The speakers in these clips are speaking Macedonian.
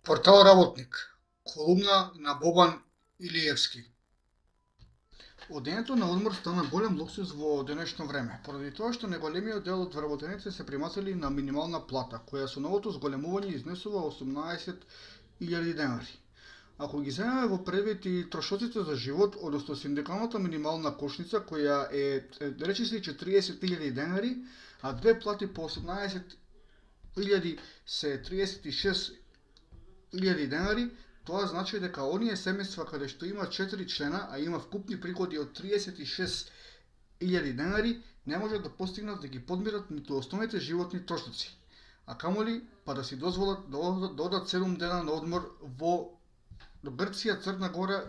Портал Работник, колумна на Бобан Илиевски. Одењето на одмор стана голем луксус во денешно време, поради тоа што неголемиот дел од вработеници се приматели на минимална плата, која со новото зголемување изнесува 18.000 денари. Ако ги земеме во предвид и трошоците за живот, одnosno синдикалната минимална кошница, која е речиси 40.000 денари, а две плати по 18.000 се 36.000 денари, тоа значи дека оние семејства каде што има 4 члена, а има вкупни приходи од 36.000 денари, не можат да постигнат да ги подмират ниту основните животни трошоци, а камоли па да си дозволат да одат 7 дена на одмор во Грција, Црна Гора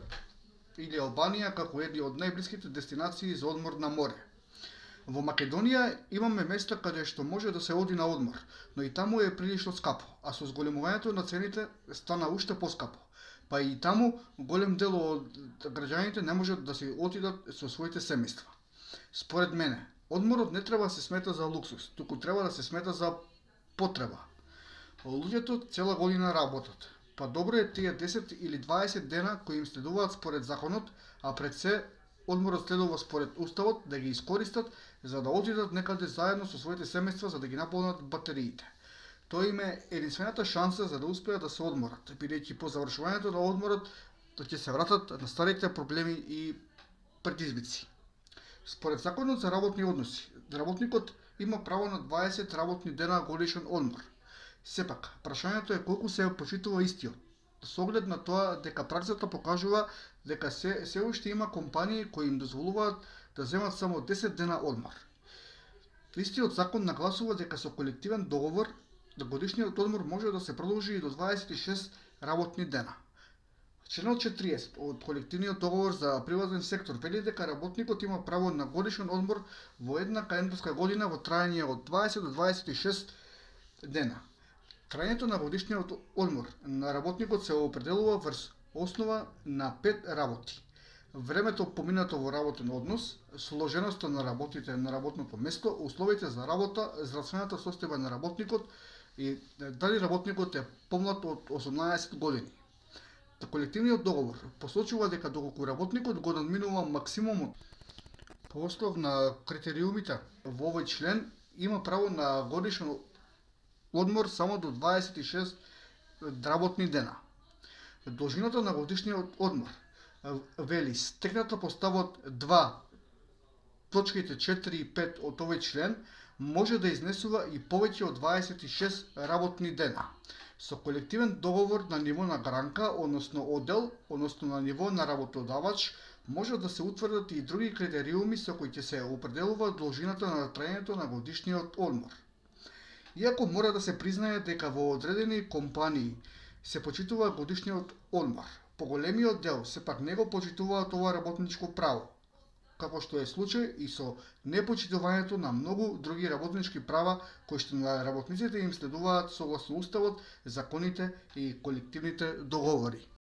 или Албанија како едни од најблиските дестинации за одмор на море. Во Македонија имаме места каде што може да се оди на одмор, но и таму е прилично скапо, а со зголемувањето на цените стана уште поскапо. Па и таму голем дел од граѓаните не можат да се отидат со своите семејства. Според мене, одморот не треба да се смета за луксус, туку треба да се смета за потреба. Луѓето цела година работат, па добро е тие 10 или 20 дена кои им следуваат според законот, а пред се одморот следува според уставот, да ги искористат за да отидат некаде заедно со своите семејства за да ги наполнат батериите. Тоа им е единствената шанса за да успеат да се одморат, бидејќи по завршувањето на одморот ќе се вратат на старите проблеми и предизвици. Според законот за работни односи, работникот има право на 20 работни дена годишен одмор. Сепак, прашањето е колку се почитува истиот, со оглед на тоа дека праксата покажува дека се уште има компании кои им дозволуваат да земат само 10 дена одмор. Истиот закон нагласува дека со колективен договор годишниот одмор може да се продолжи и до 26 работни дена. Членот 40 од колективниот договор за приватен сектор вели дека работникот има право на годишен одмор во една календарска година во траење од 20 до 26 дена. Траењето на годишниот одмор на работникот се определува врз основа на 5 работи: времето поминато во работен однос, сложеноста на работите на работното место, условите за работа, здравствената состојба на работникот и дали работникот е помлад од 18 години. Колективниот договор посочува дека доколку работникот го надминува максимумот по основ на критериумите во овој член, има право на годишен одмор само до 26 работни дена. Должината на годишниот одмор вели стекната по ставот 2, точките 4 и 5 од овој член може да изнесува и повеќе од 26 работни дена. Со колективен договор на ниво на гранка, односно оддел, односно на ниво на работодавач, може да се утврдат и други критериуми со кои ќе се определува должината на траењето на годишниот одмор. Иако мора да се признае дека во одредени компании се почитува годишниот одмор, поголемиот дел сепак не го почитуваат ова работничко право, како што е случај и со непочитувањето на многу други работнички права кои што на работниците им следуваат согласно уставот, законите и колективните договори.